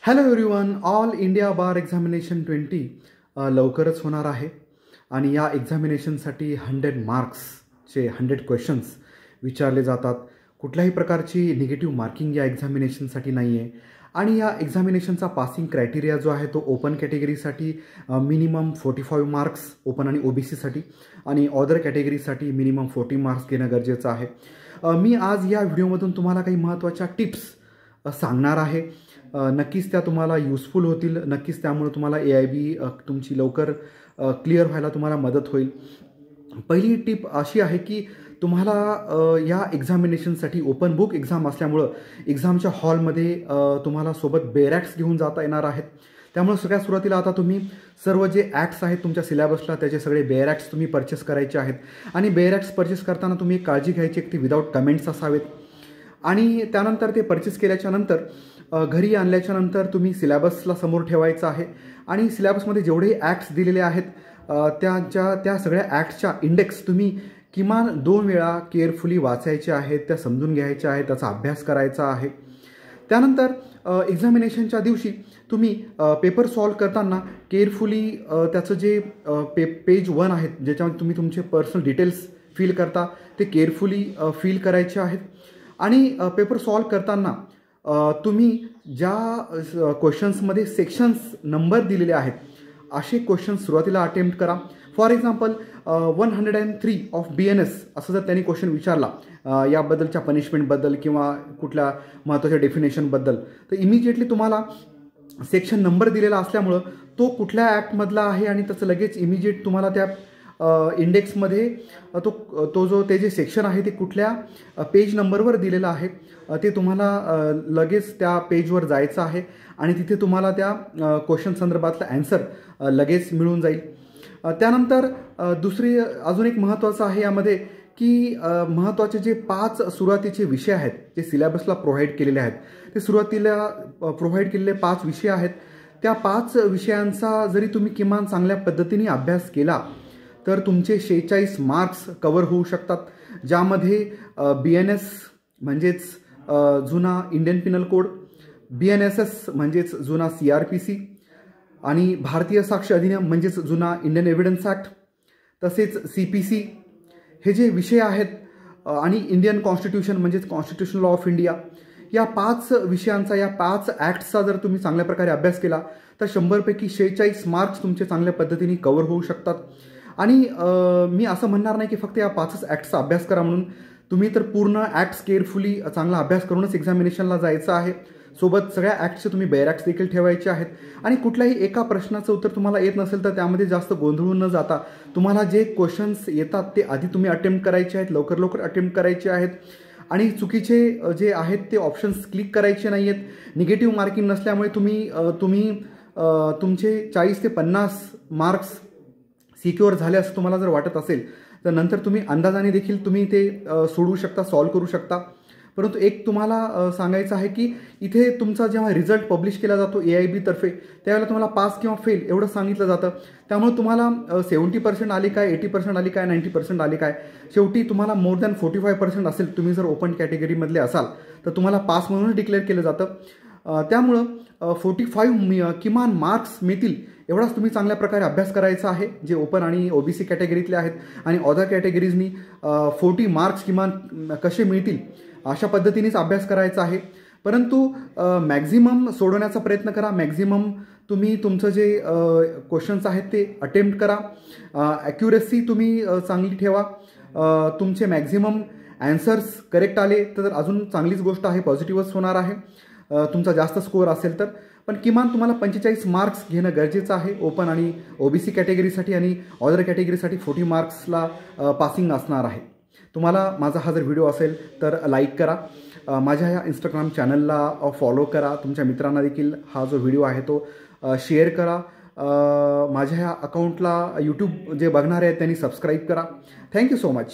Hello everyone, all India बार examination 20 लवकरच होणार आहे आणि या एक्झामिनेशनसाठी 100 मार्क्सचे 100 क्वेश्चन्स विचारले जातात. कुठल्याही प्रकारची निगेटिव्ह मार्किंग या एक्झामिनेशनसाठी नाही आहे आणि या एक्झामिनेशनचा पासिंग क्रायटेरिया जो आहे तो ओपन कॅटेगरीसाठी मिनिमम 45 मार्क्स ओपन आणि OBCसाठी आणि अदर कॅटेगरीसाठी मिनिमम 40 मार्क्स घेणं गरजेचं आहे. मी आज या व्हिडिओमधून तुम्हाला काही महत्त्वाच्या टिप्स सांगणार आहे. नक्कीच त्या तुम्हाला युजफुल होतील. नक्कीच त्यामुळे तुम्हाला AIB तुमची लवकर क्लिअर व्हायला तुम्हाला मदत होईल. पहिली टिप अशी आहे की तुम्हाला या एक्झामिनेशनसाठी ओपन बुक एक्झाम असल्यामुळं एक्झामच्या हॉलमध्ये तुम्हाला सोबत बेरॅक्स घेऊन जाता येणार आहेत. त्यामुळे सगळ्यात सुरुवातीला आता तुम्ही सर्व जे ॲक्ट्स आहेत तुमच्या सिलेबसला त्याचे सगळे बेरॅक्स तुम्ही परचेस करायचे आहेत आणि बेरॅक्स परचेस करताना तुम्ही एक काळजी घ्यायची की ते विदाऊट कमेंट्स असावेत आणि त्यानंतर ते परचेस केल्याच्या नंतर घरी आणल्याच्यानंतर तुम्ही सिलेबसला समोर ठेवायचं आहे आणि सिलेबसमध्ये जेवढे ॲक्ट्स दिलेले आहेत त्या सगळ्या ॲक्ट्सच्या इंडेक्स तुम्ही किमान 2 वेळा केअरफुली वाचायचे आहेत, त्या समजून घ्यायच्या आहेत, त्याचा अभ्यास करायचा आहे. त्यानंतर एक्झामिनेशनच्या दिवशी तुम्ही पेपर सॉल्व करताना केअरफुली त्याचं जे पेज 1 आहेत ज्याच्यामध्ये तुम्ही तुमचे पर्सनल डिटेल्स फिल करता ते केअरफुली फिल करायचे आहेत आणि पेपर सॉल्व करताना तुम्ही ज्या क्वेश्चन्समध्ये सेक्शन्स नंबर दिलेले आहेत असे क्वेश्चन्स सुरुवातीला अटेम्प्ट करा. फॉर एक्झाम्पल 103 ऑफ BNS असं जर त्यांनी क्वेश्चन विचारला याबद्दलच्या पनिशमेंटबद्दल किंवा कुठल्या महत्त्वाच्या डेफिनेशनबद्दल तर इमिजिएटली तुम्हाला सेक्शन नंबर दिलेला असल्यामुळं तो कुठल्या ॲक्टमधला आहे आणि त्याचं लगेच इमिजिएट तुम्हाला त्या इंडेक्समध्ये ते जे सेक्शन आहे ते कुठल्या पेज नंबरवर दिलेलं आहे ते तुम्हाला लगेच त्या पेजवर जायचं आहे आणि तिथे तुम्हाला त्या क्वेश्चन संदर्भातला ॲन्सर लगेच मिळून जाईल. त्यानंतर दुसरी अजून एक महत्त्वाचं आहे यामध्ये की महत्त्वाचे जे 5 सुरुवातीचे विषय आहेत जे सिलेबसला प्रोव्हाइड केलेले आहेत ते सुरुवातीला प्रोव्हाइड केलेले 5 विषय आहेत. त्या 5 विषयांचा जरी तुम्ही किमान चांगल्या पद्धतीने अभ्यास केला तर तुमचे 46 मार्क्स कवर होऊ शकतात, ज्यामध्ये BNS म्हणजेच जुना इंडियन पिनल कोड, BNSS म्हणजेच जुना CRPC आणि भारतीय साक्ष अधिनियम म्हणजेच जुना इंडियन एव्हिडन्स ॲक्ट, तसेच CPC हे जे विषय आहेत आणि इंडियन कॉन्स्टिट्यूशन म्हणजेच कॉन्स्टिट्यूशन लॉ ऑफ इंडिया, या 5 विषयांचा या 5 ॲक्ट्सचा जर तुम्ही चांगल्या प्रकारे अभ्यास केला तर 100 पैकी 46 मार्क्स तुमचे चांगल्या पद्धतीने कवर होऊ शकतात. आणि मी असं म्हणणार नाही की फक्त या 5च ॲक्ट्सचा अभ्यास करा म्हणून. तुम्ही तर पूर्ण ॲक्ट्स केअरफुली चांगला अभ्यास करूनच एक्झामिनेशनला जायचं आहे. सोबत सगळ्या ॲक्ट्सचे तुम्ही बेरॅक्स देखील ठेवायचे आहेत आणि कुठल्याही एका प्रश्नाचं उत्तर तुम्हाला येत नसेल तर त्यामध्ये जास्त गोंधळून न जाता तुम्हाला जे क्वेश्चन्स येतात ते आधी तुम्ही अटेम्प्ट करायचे आहेत, लवकर अटेम्प्ट करायचे आहेत आणि चुकीचे जे आहेत ते ऑप्शन्स क्लिक करायचे नाही आहेत. निगेटिव्ह मार्किंग नसल्यामुळे तुम्ही तुमचे 40 ते 50 मार्क्स सिक्युअर झाले असं तुम्हाला जर वाटत असेल तर नंतर तुम्ही अंदाजाने देखील तुम्ही ते सोडवू शकता, सॉल्व करू शकता. परंतु एक तुम्हाला सांगायचं आहे की इथे तुमचा जेव्हा रिझल्ट पब्लिश केला जातो AIB तर्फे त्यावेळेला तुम्हाला पास किंवा फेल एवढं सांगितलं जातं. त्यामुळे तुम्हाला 70% आली काय, 80% आली काय, 90% आली काय, शेवटी तुम्हाला मोर दॅन 45% असेल तुम्ही जर ओपन कॅटेगरीमधले असाल तर तुम्हाला पास म्हणूनच डिक्लेअर केलं जातं. त्यामुळं 45 किमान मार्क्स मिळतील एवढाच तुम्ही चांगल्या प्रकारे अभ्यास करायचा आहे जे ओपन आणि OBC कॅटेगरीतले आहेत आणि अदर कॅटेगरीजनी 40 मार्क्स किमान कसे मिळतील अशा पद्धतीनेच अभ्यास करायचा आहे. परंतु मॅक्झिमम सोडवण्याचा प्रयत्न करा. मॅक्झिमम तुम्ही तुमचं जे क्वेश्चन्स आहेत ते अटेम्प्ट करा. ॲक्युरेसी तुम्ही चांगली ठेवा. तुमचे मॅक्झिमम ॲन्सर्स करेक्ट आले तर अजून चांगलीच गोष्ट आहे, पॉझिटिव्हच होणार आहे तुमचा जास्त स्कोअर असेल तर. पण किमान तुम्हाला 45 मार्क्स घेणं गरजेचं आहे ओपन आणि OBC कॅटेगरीसाठी आणि अदर कॅटेगरीसाठी 40 मार्क्सला पासिंग असणार आहे. तुम्हाला माझा हा जर व्हिडिओ असेल तर लाईक करा, माझ्या ह्या इंस्टाग्राम चॅनलला फॉलो करा, तुमच्या मित्रांना देखील हा जो व्हिडिओ आहे तो शेअर करा. माझ्या ह्या अकाउंटला YouTube जे बघणारे आहेत त्यांनी सबस्क्राईब करा. Thank you so much.